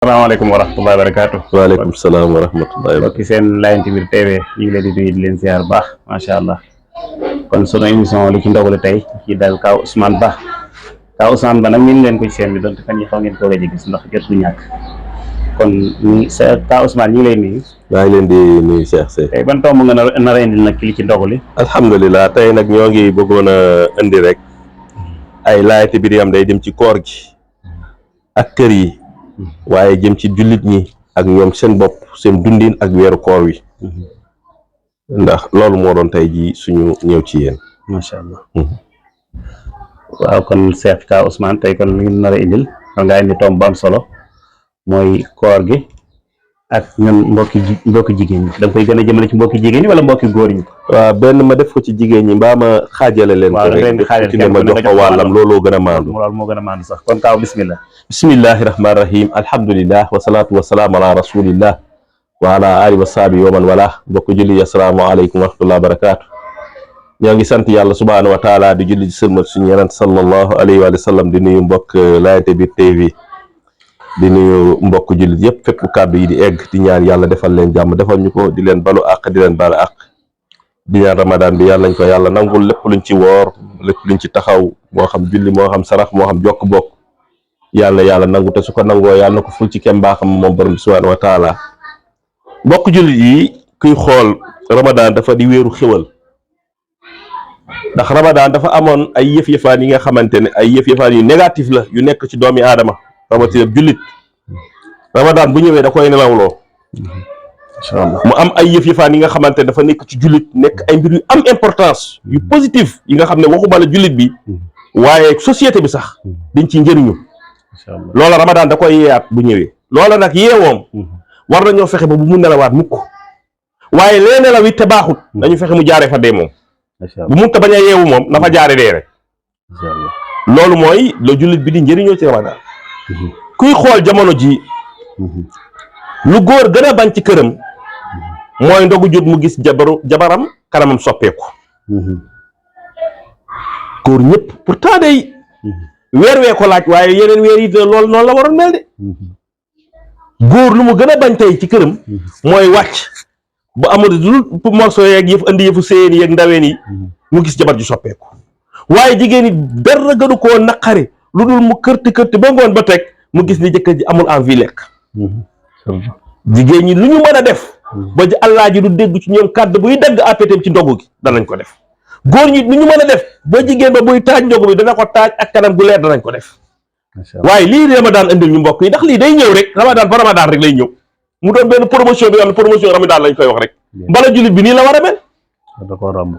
Assalamualaikum warahmatullahi wabarakatuh. Waalaikumsalam warahmatullahi Mbokki seen Layeen TV TV ñu ngi leen di nuyu di leen ziar baax macha allah kon sunu émission li ci ndogalu tey ci dal Kaw Ousmane Ba Ousmane Ba nag ñu leen ko ci seen bi doon fan yi xaw ngeen ko gëj a gis ndax jot du ñàkk kon sa Kaw Ousmane ñu ngi lay nuyu. maa ngi leen di nuyu Cheikh Seye. tey ban tomb nga nar a indil nag li ci ndogali. alhamdulilah tey nag ñoo ngi bëggoon a indi rek ay laayati biir yam day dem ci koor gi ak kër yi. waaye jëm ci jullit ñi ak ñoom seen bopp seen dundin ak weeru koor wi ndax loolu moo doon tey ji suñu ñëw ci yéen. macha allah. waaw kon Cheikh Kaw Ousmane tey kon li ñu nar a indil kon nga indi tomb bu am solo mooy koor gi ak ñun mbokki jigéen ñi da nga koy gën a jëmale ci mbokki jigéen ñi wala mbokki góor ñi. waaw benn ma def ko ci jigéen ñi mbaa ma xaajale leen ko rek ne ma jox ko wàllam looloo gën a maandu. loolu moo gën a maandu sax kon Kaw bismillah. bismillahi rahmaani rahim alhamdulillah wasalaatu wasalaam ala rasulillah wa ala alihi wa sahbihi wa man wala mbokk julli asalaamaaleykum wa rahmatullahi wa barakaatu. ñoo ngi sant yàlla subhaanahu wa taala di julli ci sëlmal suñu yeneen sallallahu alayhi wa sallam di nuyu mbokk Layeen Biir TV di nuyu mbokk jullit yëpp fépp kàddu yi di egg di ñaan yàlla defal leen jàmm defal ñu ko di leen balu àq di leen balu àq di ñaan ramadan bi yàlla nañ ko yàlla nangul lépp luñ ci woor lépp luñ ci taxaw moo xam julli moo xam sarax moo xam jokk bokk yàlla nangu te su ko nangoo yàlla na ko ful ci kem baaxam moom borom bi subhaanahu wa taala. mbokk jullit yi kuy xool ramadan dafa di wéeru xéwal ndax ramadan dafa amoon ay yëf-yëfaan yi nga xamante ne ay yëf-yëfaan yu négatif la yu nekk ci doomi aadama rawatina jullit ramadan bu ñëwee da koy nelawloo mu am ay yëf-yëfaan yi nga xamante ne dafa nekk ci jullit nekk ay mbir yu am importance yu positif yi nga xam ne waxuma la jullit bi waaye société bi sax dañ ci njëriñu loola ramadan da koy yeeyaat bu ñëwee loola nag yeewoom war nañoo fexe ba bu mu nelawaat mukk waaye lee nelaw it te baaxut dañu fexe mu jaaree fa dee moom bu mun ta bañ a yeewu moom na fa jaare dee rek loolu mooy la jullit bi di njëriñoo ci ramadan kuy xool jamono ji lu góor gën a bañ ci këram mooy ndogu jot mu gis jabaram kanamam soppeeku góor ñëpp pourtant day weer wee ko laaj waaye yeneen weer yi loolu noonu la waroon mel de góor lu mu gën a bañ tey ci këram mooy wàcc bu amul dul morso yeeg yëf andi yëfu séen yeeg ndaween yi mu gis jabar ji soppeeku waaye jigéen ñi dara gënu koo naqari lu dul mu kërti ba ngoon ba teg mu gis ni jëkkër ji amul envie lekk jigéen ñi lu ñu mën a def ba ji allah ji du dégg ci ñoom kàddu buy dagg appétem ci ndogu gi danañ ko def góor ñi lu ñu mën a def ba jigéen ba buy taaj ndogu bi dana ko taaj ak kanam gu leer danañ ko def waaye lii ramadan indil ñu mbokk yi ndax lii day ñëw rek ramadan ba ramadan rek lay ñëw mu doon benn promotion bi nga xam ne promotion ramadan lañ koy wax rek mbala jullit bi nii la war a mel da ko romb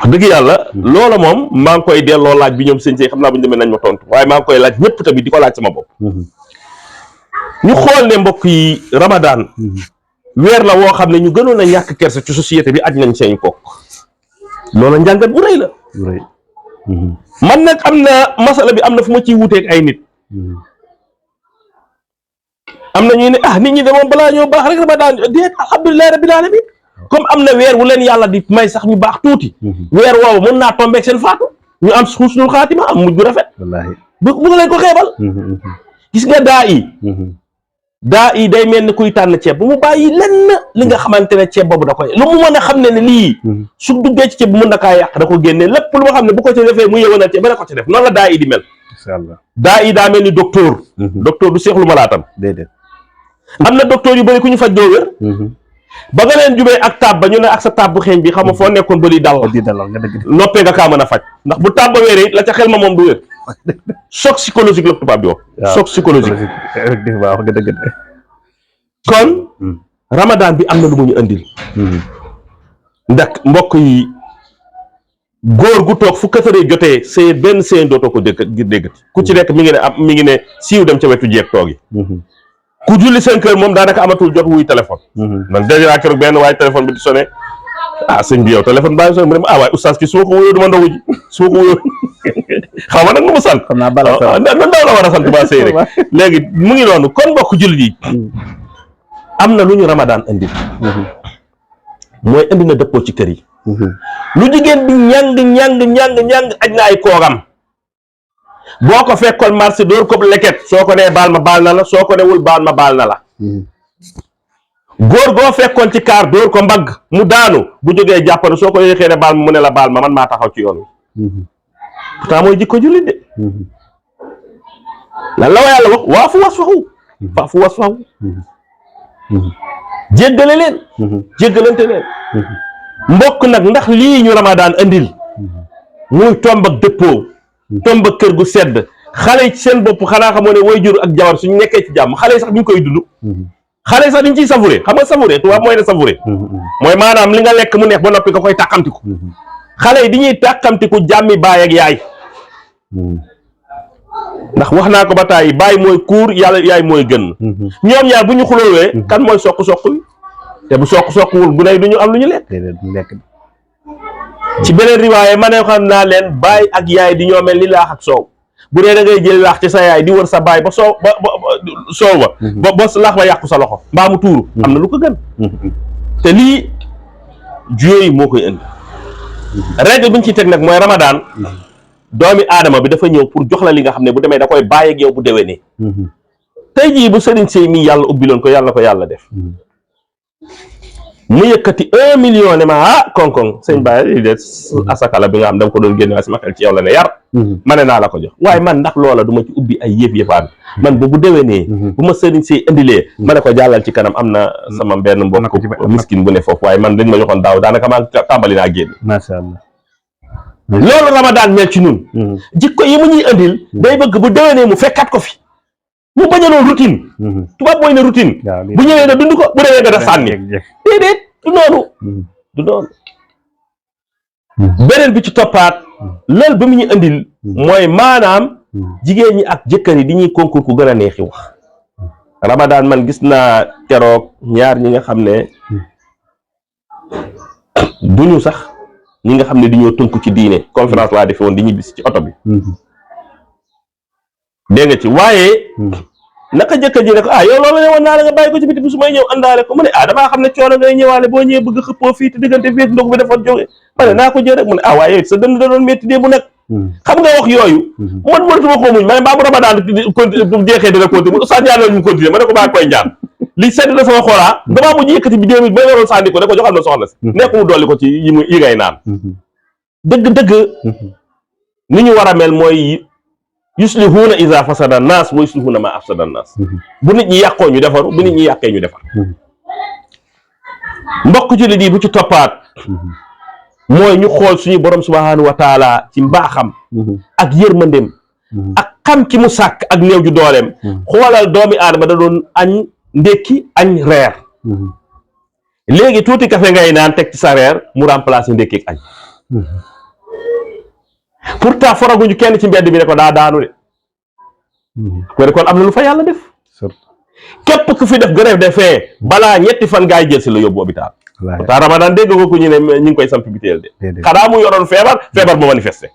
wax dëgg yàlla loola moom maa ngi koy delloo laaj bi ñoom sëñ xam naa bu ñu demee nañ ma tontu waaye maa ngi koy laaj ñëpp tamit di ko laaj sama bopp ñu xool ne mbokk yi ramadan weer la woo xam ne ñu gënoon a ñàkk kersa ci société bi aj nañ seen kokk loola njàngat bu rëy la man nag am na masala bi am na fu ma ciy wuteeg ay nit am na ñuy ne nit ñi de moom balaa ñoo baax rek ramadan déet alhamdulillahi rabbil alamin comme am na weer wu leen yàlla di may sax ñu baax tuuti weer woowu mën naa tombeeg seen faatu ñu am xusnul xaatima am mujj bu rafet bu nga leen ko xeebal gis nga daa yi day mel ni kuy tànn ceeb bu mu bàyyi lenn li nga xamante ne ceeb boobu da koy lu mu mën a xam ne lii su duggee ci ceeb bu mën na kaa yàq da ko génnee lépp lu ma xam ne bu ko ci defee mu yëwanal ceeb ba na ko ci def noonu la daa yi di mel daa yi daa mel ni docteur du seexlu malaatam déedéet am na docteur yu bëri ku ñu faj doo wér ba nga leen jubee ak taab ba ñu ne ak sa taab bu xeeñ bi xam nga foo nekkoon ba li dal noppee nga kaa mën a faj ndax bu taab ba wéeree la ca xel ma moom du wér choc psychologique la tubaab bi wax choc psychologique effectivement wax nga dëgg kon ramadan bi am na lu mu ñu andil ndax mbokk yi góor gu toog fu kasaree jotee see benn seen dootoo ko déggati ku ci nekk mi ngi ne siiw dem ca wetu jeeg toog yi ku julli 5 heures moom daanaka amatul jot wuy téléphone man déjà keroog benn waaye téléphone bi di sonné sëñ bi yow téléphone baa ngi sonné mu ne waaye oustaz ki su ma ko wóyoo duma ndogu ji su ma ko wóyoo xaw ma nag nu mu sant xam naa bala nan daw la war a sant ba sëy rek léegi mu ngi noonu kon mbokk jullit yi am na lu ñu ramadan indi mooy indi na dëppoo ci kër yi lu jigéen bi ñàng aj na ay kooram boo ko fekkoon marché door ko leket soo ko nee baal ma baal na la soo ko newul baal ma baal na la góor goo fekkoon ci kaar door ko mbagg mu daanu bu jógee jàppale soo ko yéexee ne baal ma mu ne la baal ma man maa taxaw ci yoon wi pourtant mooy jikko jullit de lan la yàlla wax waafu wasfahu faafu wasfahu jéggale leen jéggalante leen mbokk nag ndax lii ñu ramadaan andil muy tomb ak dëppoo tomb ak kër gu sedd xale yi ci seen bopp xanaa xamoo ne waajur ak jabar suñu nekkee ci jàmm xale yi sax duñ koy dund xale yi sax dañ ciy savouré xam nga savouré tubaab mooy ne savouré mooy maanaam li nga lekk mu neex ba noppi nga koy tàkkamtiku xale yi di ñuy tàkkamtiku jàmmi baay ak yaay ndax wax naa ko ba tàyyi baay mooy kuur yàlla yaay mooy gën ñoom ñaar bu ñu xuloowee kan mooy soq-soq wi te bu soq-soqwul bu nay du ñu am lu ñu lekk ci beneen riwaaye ma ne xam naa leen baay ak yaay di ñoo mel ni laax ak soow bu dee da ngay jël laax ci sa yaay di wër sa baay ba soow ba soow ba ba laax ba yàqu sa loxo mbaa mu tuuru am na lu ko gën te lii juyee yi moo koy indi règle bi ñu ci teg nag mooy ramadaan doomi aadama bi dafa ñëw pour jox la li nga xam ne bu demee da koy bàyyi ak yow bu déwénee tey jii bu sëriñ sëy mi yàlla ubbiloon ko yàlla ko yàlla def mu yëkkati 1 million ne ma koŋ-koŋ sëñ Baye lii de asaka la bi nga xam dama ko doon génne waaye sama xel ci yow la ne yar ma ne naa la ko jox waaye man ndax loola du ma ci ubbi ay yëf-yëfaan man bu déwénee bu ma sëriñ si indilee ma ne ko jàllal ci kanam am na sama benn mbokk miskin bu ne foofu waaye man dañ ma joxoon daaw daanaka maa tàmbali naa génn macha allah loolu ramadaan mel ci ñun jikko yi mu ñuy indil day bëgg bu déwénee mu fekkat ko fi mu bañ a doon routine tubaab mooy ne routine bu ñëwee nga dund ko bu demee nga def sànni déedéet du noonu beneen bi ci toppaat loolu ba mu ñu indil mooy maanaam jigéen ñi ak jëkkër yi di ñuy concours ku gën a neexi wax ramadaan man gis naa keroog ñaar ñi nga xam ne duñu sax ñi nga xam ne dañoo tënku ci diine conférence laa defe woon di ñibbisi ci oto bi dégg nga ci waaye naka jëkkër ji ne ko yow loolu ne woon naa la nga bàyyi ko ci biti bi su may ñëw àndaale ko mu ne damaa xam ne coono ngay ñëwaale boo ñëwee bëgg xëppoo fii te diggante fii ndog bi dafa jóge ma ne naa ko jël rek mu ne waaye sa dënd da doon métti dee bu nekk xam nga wax yooyu man mënatuma koo muñ ma ne mbaa bu ramadaan bu jeexee dina continuer oustaz ñaan loolu ñu continuer ma ne ko baa koy ñaan li sedd na sama xoolaa damaa mujj yëkkati bi 2000 ba waroon sànni ko ne ko joxal na soxna si nekk mu dolli ko ci yi ngay naan dëgg ni ñu war a mel mooy yuslihuuna iza fasada naas wa yuslihuuna ma afsada naas bu nit ñi yàqoo ñu defaru bu nit ñi yàqee ñu defar mbokk ci li bu ci toppaat mooy ñu xool suñu borom subhanahu wa taala ci mbaaxam ak yërmandeem ak xam ki mu sàkk ak néew ju dooleem xoolal doomi aadama da doon añ ndékki añ reer léegi tuuti café ngay naan teg ci sa reer mu remplacer ndékki ak añ pourtant foraguñu kenn ci mbedd bi ne ko daa daanu de ko kon am na lu fa yàlla def képp ku fi def grève de faim balaa ñetti fan gaay jël si la yóbbu hôpital pourtant ramadan dégg ko ku ñu ne ñu ngi koy samp biteel de xanaa mu yoroon feebar ba manifesté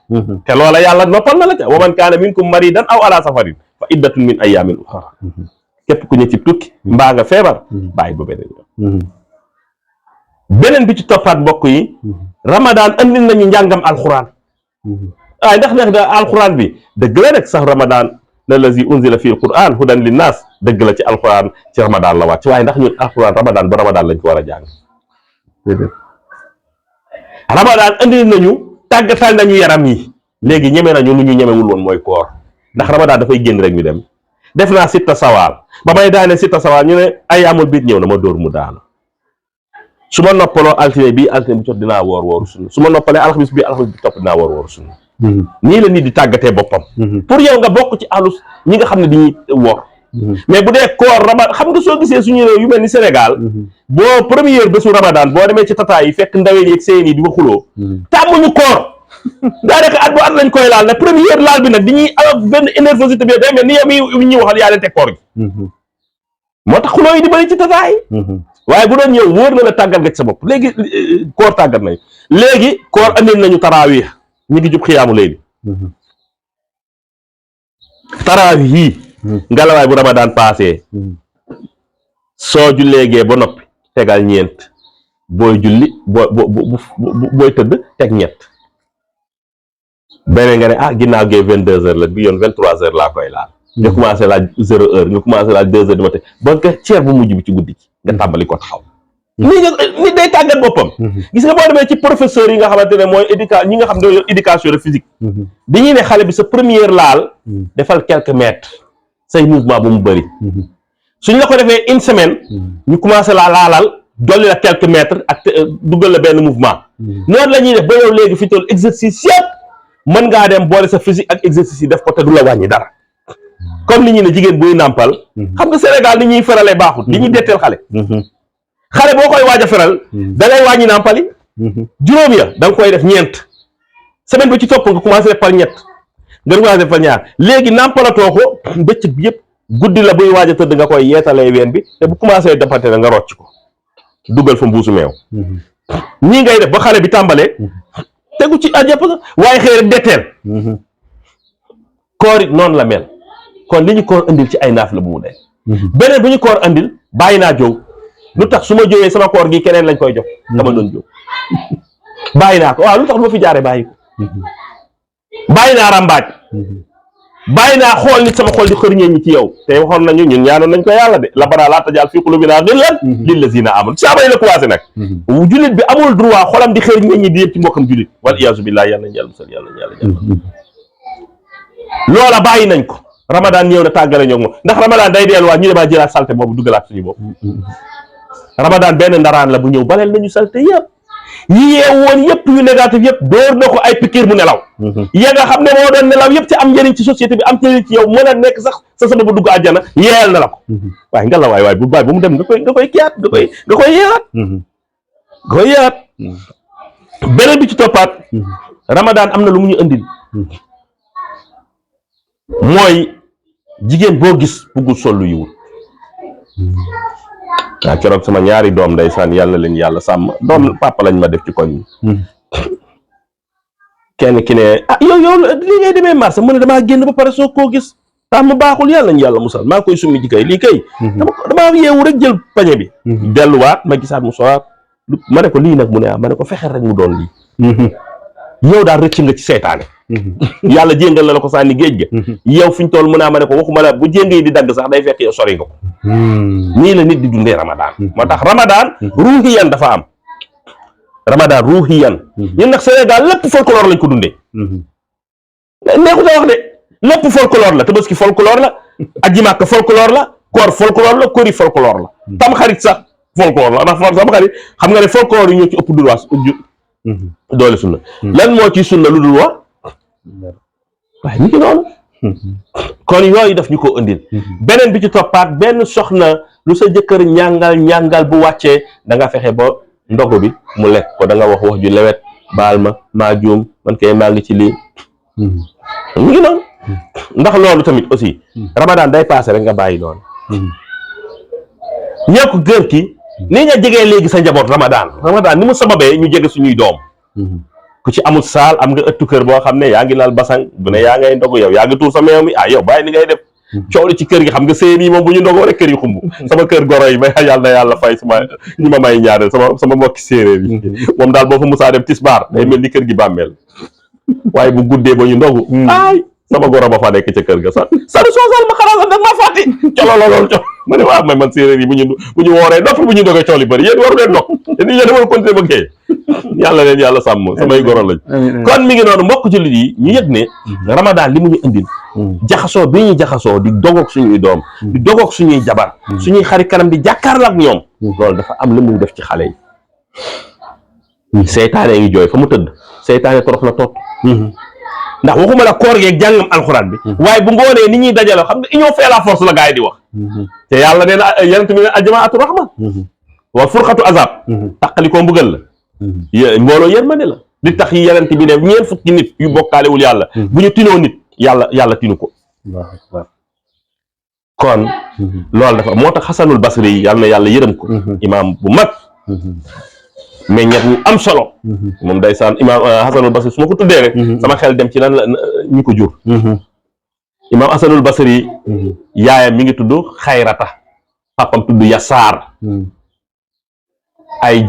te loola yàlla noppal na la ca wa man kaana minkum maridan aw ala safarin fa iddatun min ayyamin ukhra képp ku ñu ci tukki mbaa nga feebar bàyyi ba beneen yoon beneen bi ci toppaat mbokk yi ramadan andil nañu njàngam alxuraan ndax alxuraan bi dëgg la rek sax ramadan la lazi unzila fi alquran hudan linnas dëgg la ci alxuraan ci ramadan la wàcc waaye ndax ñun alxuraan ramadan ba ramadan lañ ko war a jàng ramadan andil nañu tàggatal nañu yaram yi léegi ñeme nañu lu ñu ñemewul woon mooy koor ndax ramadan dafay génn rek ñu dem def naa sitta sawaal ba may daane sitta sawaal ñu ne ay amul biit ñëw na ma dóor mu daanu su ma noppaloo altine bi jot dinaa woor sunna su ma noppalee alxamis bi topp dinaa woor sunna nii la nit di tàggatee boppam pour yow nga bokk ci alus ñi nga xam ne dañuy woor mais bu dee koor ramadan xam nga soo gisee suñu réew yu mel ni Sénégal boo première bésu ramadan boo demee ci tata yi fekk ndaween yeeg seen yi di ba xuloo tàmmuñu koor daanaka at bu at lañ koy laal nag première laal bi nag dañuy am benn énervosité bi day mel ni yow mi ñuy waxal yaa leen teg koor gi moo tax xuloo yi di bëri ci tata yi waaye bu doon ñëw wóor na la tàggat nga ci sa bopp léegi koor tàggat nañ léegi koor andil nañu taraawiix ñu ngi jub xiyaamu layli taraawiix yii ngelawaay bu ramadan passé soo julleegee ba noppi tegal ñeent booy julli booy tëdd teg ñett beneen nga ne ah ginnaaw gee 22h la bi yoon 23h laa koy laal. nga commencé laal 0h nga commencé laal 2h du matin ba nga ceer bu mujj bi ci guddi gi nga tàmbali ko taxaw. nit day tàggat boppam. gis nga boo demee ci professeurs yi nga xamante ne mooy ñi nga xam ne éducation de physique. dañuy ne xale bi sa première laal. defal quelques mètres say mouvement bu mu bëri. suñ la ko defee une semaine. ñu commencé laa laalal dolli la quelques mètres ak duggal la benn mouvement. noonu la ñuy def ba yow léegi fi toll exercice yëpp mën ngaa dem boole sa physique ak exercice yi def ko te du la wàññi dara. comme ni ñu ne jigéen buy nàmpal. xam nga Sénégal ni ñuy feralee baaxut. li ñuy detteel xale. xale boo koy waaj a feral da ngay wàññi nàmpali juróom ya da nga koy def ñeent semaine ba ci topp nga commencé def par ñett nga commencé def par ñaar léegi nàmpalatoo ko bëccëg bi yëpp guddi la buy waaj a tëdd nga koy yeetalee ween bi te bu commencé dépante na nga rocc ko dugal fa mbuusu meew ñii ngay def ba xale bi tàmbalee tegu ci ajëpp nga waaye xëy rek detteel koor it noonu la mel kon li ñu koor andil ci ay naaf la bu mu dee beneen bu ñu koor andil bàyyi naa jow lu tax su ma jógee sama koor gi keneen lañ koy jox dama doon jóg bàyyi naa ko waaw lu tax ma fi jaaree bàyyi ko bàyyi naa ràmbaaj bàyyi naa xool nit sama xol di xërñee ñi ci yow te waxoon nañu ñun ñaanoon nañ ko yàlla de labara laa tajaal fii quluubinaa ghillan lillaziina aamanu saaba yi la commencé nag jullit bi amul droit xolam di xërñee ñi di yëpp ci mbokkam jullit wal iyaazu billaah yàlla nañ yàlla musal yàlla nañ yàlla jàll loola bàyyi nañ ko Ramadan ñëw na tàggale ñoom moom ndax Ramadan day delluwaat ñu demaa jëlaat salte boobu duggalaat suñu bopp Ramadan benn ndaraan la bu ñëw baleel nañu salte yëpp yi yeew woon yëpp yu négatif yëpp door na ko ay pikiir mu nelaw ya nga xam ne moo doon nelaw yëpp ci am njëriñ ci société bi am njëriñ ci yow mën a nekk sax sa sababu dugg àjjana yeel na la ko waaye nga la waay bu baay bu mu dem nga koy kiyaat nga koy yeewaat beneen bi ci toppaat Ramadan am na lu mu ñu indil mooy jigéen boo gis buggul sol lu yiwul waaw keroog sama ñaari doom ndeysaan yàlla leen yàlla sàmm doom papa lañ ma def ci koñ bi kenn ki ne ah yow lii ngay demee marché mu ne damaa génn ba pare soo koo gis tax mu baaxul yàlla nañ yàlla musal maa ngi koy summi ji kay lii kay damaa yeewu rek jël pañe bi delluwaat ma gisaat mu sowaat ma ne ko lii nag mu ne ma ne ko fexeel rek mu doon lii yow daal rëcc nga ci seytaane yàlla jéngal la ko sànni géej ga yow fi ñu toll mën naa ma ne ko waxuma la bu jéng yi di dagg sax day fekk yow sori nga ko nii la nit di dundee Ramadan moo tax Ramadan ruuxiyan dafa am Ramadan ruuxiyan ñun nag Sénégal lépp folklore lañ ko dundee neexut a wax de lépp folklore la tabaski folklore la aji Màkka folklore la koor folklore la kori folklore la tam xarit sax folklore la ndax tam xarit xam nga ne folklore yi ñoo ci ëpp doole sunna lan moo ci sunna lu dul wax waaye ñu ngi noonu kon yooyu daf ñu ko indil beneen bi ci toppaat benn soxna lu sa jëkkër ñàngal bu wàccee da nga fexe ba ndogu bi mu lekk ko da nga wax ju lewet baal ma maa juum man kay maa ngi ci lii ñu ngi noonu ndax loolu tamit aussi Ramadan day passé rek nga bàyyi noonu ñoo ko gër ki ni nga jegee léegi sa njaboot Ramadan ni mu sababee ñu jege suñuy doom ku ci amul saal am nga ëttu kër boo xam ne yaa ngi laal basang bu ne yaa ngay ndogu yow yaa ngi tuur sa meew mi yow bàyyi li ngay def coow li ci kër gi xam nga seen yi moom bu ñu ndogoo rek kër yi xumb sama kër goro yi may yàlla na yàlla fay ñi ma may ñaareel sama mbokki séeréer yi moom daal boo fa musaa dem tisbaar day mel ni kër gi bàmmeel waaye bu guddee ba ñu ndogu sama goro ba fa nekk ca kër ga sax sadu soosal ma xaral la dag maa fàtti cololoolool co ma ne waaw may man séeréer yi bu ñu wooree noppi bu ñu ndogee coow li bëri yéen waru leen ndog te nit ñi dama continuer ba kay yàlla leen yàlla sàmm samay goro lañ kon mi ngi noonu mbokk jullit yi ñu yëg ne Ramadan li mu ñu indil jaxasoo bi ñu jaxasoo di dogoog suñuy doom di dogoog suñuy jabar suñuy xarit kanam di jàkkaarloo ak ñoom loolu dafa am lu muy def ci xale yi seytaane ngi jooy fa mu tëdd seytaane torox la tot ndax waxuma la koor geeg jàngam alxuraan bi waaye bu ngoonee ni ñuy dajaloo xam nga union fait la force la gars yi di wax te yàlla nee na yenent bi ne aljamaatu rahma wa furqatu azab taqali koo mbugal la mbooloo yërmande la li tax yi yenent bi ne ñeent fukki nit yu bokkaalewul yàlla bu ñu tinoo nit yàlla tinu ko kon loolu dafa moo tax xasanul basri yi yàlla na yàlla yërëm ko imaam bu mag mais ñett ñu am solo moom ndeysaan imaam Hasanul Basri su ma ko tuddee rek sama xel dem ci lan la ñu ko jur imaam Hasanul Basri yaayam mi ngi tudd Xayrata papam tudd Yasaar ay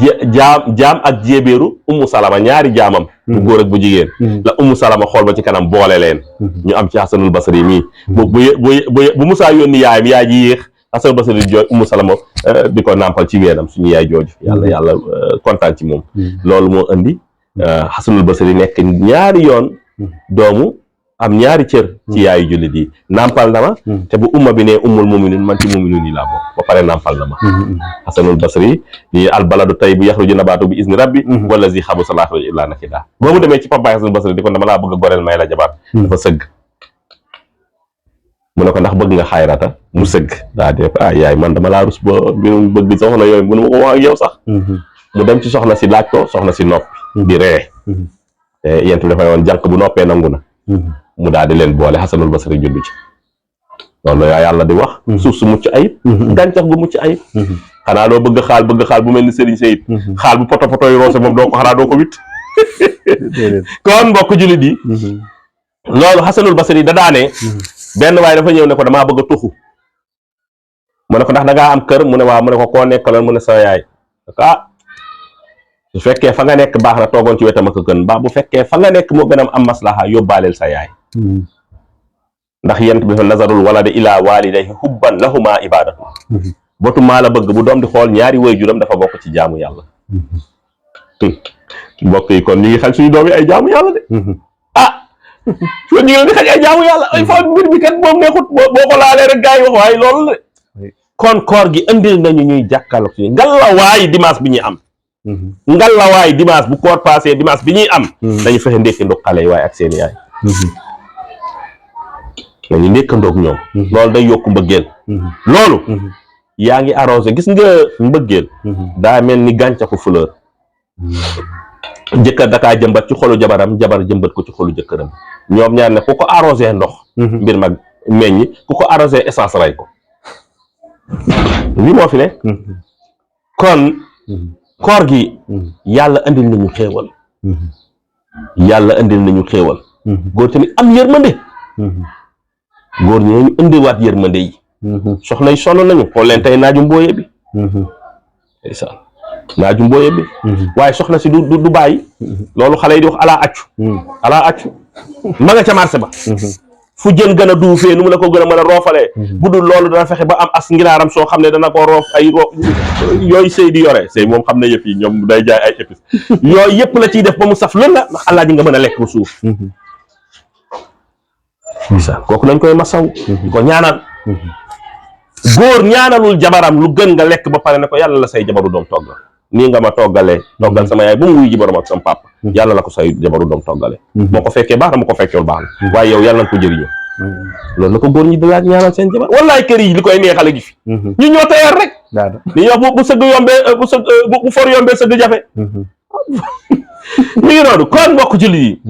jaam ak jéebéeru Ummu Salama ñaari jaamam bu góor ak bu jigéen la Ummu Salama xool ba ci kanam boole leen ñu am ci Hasanul Basri mii bu Musaa yónni yaayam yaay ji yéex Hasanul Basri jooy Ummu Salama di ko nàmpal ci weenam suñu yaay jooju yàlla kontaan ci moom loolu moo indi Hasanul Basri nekk ñaari yoon doomu am ñaari cër ci yaayu jullit yi nàmpal na ma te bu umma bi ne ummul muminin man ci muminin yi laa bokk ba pare nàmpal na ma Hasanul Basri ni albaladu tayyibu yaxruju nabaatu bi izni rabbi wallazi xabusa laa yaxruju illaa nakidaa boo mu demee ci papaay Hasanul Basri di ko dama laa bëgg a goreel may la jabaat dafa sëgg mu ne ko ndax bëgg nga xayrata mu sëgg daa def yaay man dama laa rus ba mbirum bëgg soxna yooyu mënu ma ko wax ak yow sax mu dem ci soxna si laaj ko soxna si noppi di ree te yent bi dafay woon jànq bu noppee nangu na mu daal di leen boole Hasanul Basri juddu ci loolu yaa yàlla di wax suuf su mucc ayib gàncax gu mucc ayib xanaa doo bëgg xaal bu mel ni Serigne Seyid xaal bu poto yi roose moom doo ko xanaa doo ko witt kon mbokk jullit yi loolu Hasanul Basri da daane benn waaye dafa ñëw ne ko damaa bëgg a tuxu mu ne ko ndax da ngaa am kër mu ne waaw mu ne ko koo nekkaloon mu ne sa yaay su fekkee fa nga nekk baax na toogoon ci wetam ak gën mbaa bu fekkee fa nga nekk moo gën a am maslaha yóbbaaleel sa yaay ndax yent bi fa nazarul waladi ila walidayhi hubban lahuma ibadatu botu maa la bëgg bu doom di xool ñaari waajuram dafa bokk ci jaamu yàlla mbokk yi kon ñu ngi xañ suñu doom yi ay jaamu yàlla de su ñu ngi leen di xañ ay jaamu yàlla ay fa mbir mi kat moom neexut boo ko laalee rek gars yi wax waaye loolu de kon koor gi indil nañu ñuy jàkkaarloog suñu ngallaawaay dimanche bi ñuy am ngallaawaay dimanche bu koor passé dimanche bi ñuy am dañu fexe ndékkandoog xale yi waaye ak seen yaay dañu ndékkandoog ñoom loolu day yokk mbëggeel loolu yaa ngi arrosé gis nga mbëggeel daa mel ni gàncaxu fleur jëkkër dakaa jëmbat ci xolu jabaram jabar jëmbat ko ci xolu jëkkëram ñoom ñaar ne ku ko arrosé ndox mbir mag meññ ku ko arrosé essence ray ko li moo fi ne kon koor gi yàlla andil nañu xéewal yàlla andil nañu xéewal góor tamit am yërmande góor ñi ñu indiwaat yërmande yi soxna yi sonn nañu xool leen tey naaju mbooye bi ndeysaan naaju mbooye bi waaye soxna si du bàyyi loolu xale yi di wax alaa accu ma nga ca marché ba fu jën gën a duufee nu mu la ko gën a mën a roofalee bu dul loolu dana fexe ba am as nginaaram soo xam ne dana ko roof ay roof yooyu sëy di yore sëy moom xam ne yëf yi ñoom day jaay ay épices yooyu yëpp la ciy def ba mu saf lën la ndax allah ji nga mën a lekk bu suuf kooku nañ koy masaw di ko ñaanal góor ñaanalul jabaram lu gën nga lekk ba pare ne ko yàlla la say jabaru doom toggal nii nga ma toggalee toggal sama yaay ba mu wuyu ji borom ak sama papa yàlla la ko say jabaru doom toggale moo ko fekkee baax na moo ko fekkewul baax na waaye yow yàlla na ko jëriñoo loolu la ko góor ñi dalaat ñaanal seen jabar wallaay kër yi li koy neexale gi fi ñu ñoo tayar rek li ñuy wax bu sëgg yombee bu for yombee sëgg jafe mi ngi noonu kon mbokk jullit yi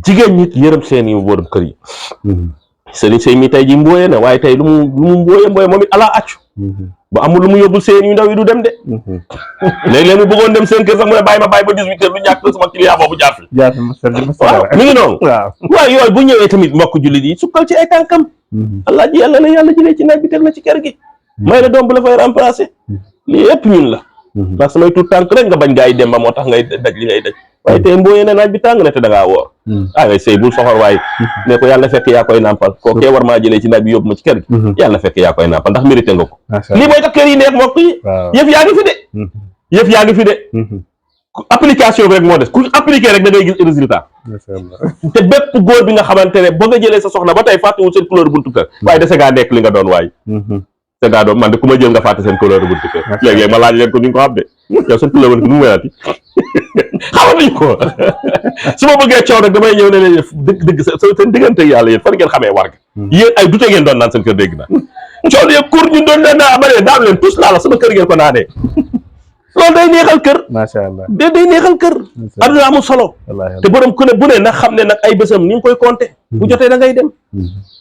jigéen ñi yërëm seen i borom kër yi sëriñ sëy mi tey ji mbooyee na waaye tey lu mu mbooyee moom it ala accu ba amul lu mu yóbbul seen yu ndaw yi du dem de léeg-léeg mu bëggoon dem seen kër sax mu ne bàyyi ma ba 18 heures lu ñàkk sama client boobu jaar fi waaw mi ngi noonu waaye yooyu bu ñëwee tamit mbokk jullit yi sukkal ci ay tànkam allah ji yàlla na yàlla jëlee ci naaj bi teg la ci kër gi may la doom bu la fay remplacer lii yëpp ñun la ndax samay tuut tànk rek nga bañ gaa yi dem ba moo tax ngay daj li ngay daj waaye tey mbooyee na naaj bi tàng na te da ngaa woor ngay sëy bul soxor waaye ne ko yàlla fekk yaa koy nàmpal koo kee war maa jëlee ci naaj bi yóbbu ma ci kër gi yàlla fekk yaa koy nàmpal ndax mérité nga ko lii mooy tax kër yi neex mbokk yi yëf yaa ngi fi de application bi rek moo des ku appliqué rek da ngay gis résultat te bépp góor bi nga xamante ne ba nga jëlee sa soxna ba tey fàttewul seen couleur buntu kër waaye dese ngaa nekk li nga doon waay te daa doon man de ku ma jël nga fàtte seen couleur buntu kër léeg-léeg ma laaj leen ko ñu ko xam de yow seen couleur buntu nu mu melati xamatuñ ko su ma bëggee coow rek damay ñëw ne leen dëgg seen diggante yàlla yéen fan ngeen xamee war nga yéen ay dute ngeen doon naan seen kër dégg na coow yëpp kur ñu doon leen naa amanee daam leen tous laa la sama kër ngeen ko naanee loolu day neexal kër macha allah day neexal kër adduna amul solo te borom ku ne bu ne nag xam ne nag ay bésam ni nga koy compter bu jotee da ngay dem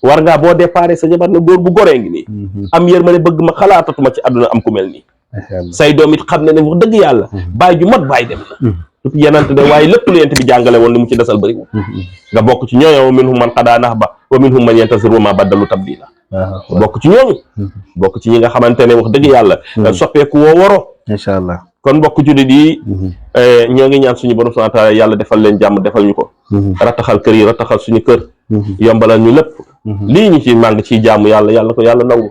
war ngaa boo déparé sa jabar ne góor bu goree ngi nii am yërmande bëgg ma xalaatatuma ci àdduna am ku mel nii say doom it xam ne ne wax dëgg yàlla bàyyi ju mat bàyyi dem na yenante de waaye lépp lu yent bi jàngale woon li mu ci desal bëri nga bokk ci ñooñu wa minhum man qadaa nahba wa minhum man yantazir wa ma baddalu tabdila bokk ci ñooñu bokk ci ñi nga xamante ne wax dëgg yàlla soppeeku woo woro incha allah kon mbokk jullit yi ñoo ngi ñaan suñu borom subhanahu wa taala yàlla defal leen jàmm defal ñu ko rattaxal kër yi rattaxal suñu kër yombalal ñu lépp lii ñu ci màng ci jaamu yàlla ko yàlla nangu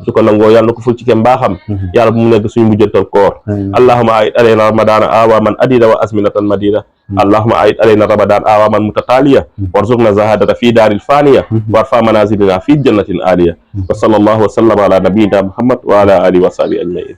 su ko nangoo yàlla na ko ful ci kem mbaaxam yàlla bu mu nekk suñu mujjantal koor allahumma ayid alayna ramadana awaman adida wa azminatan madida allahumma ayid alayna ramadan awaman mutataliya warzuqna zahadata fi daaril faniya warfa manazilina fi jannatin aliya wa sallallahu wa sallam ala nabiyyina muhammad wa ala alihi wa sahbihi ajmain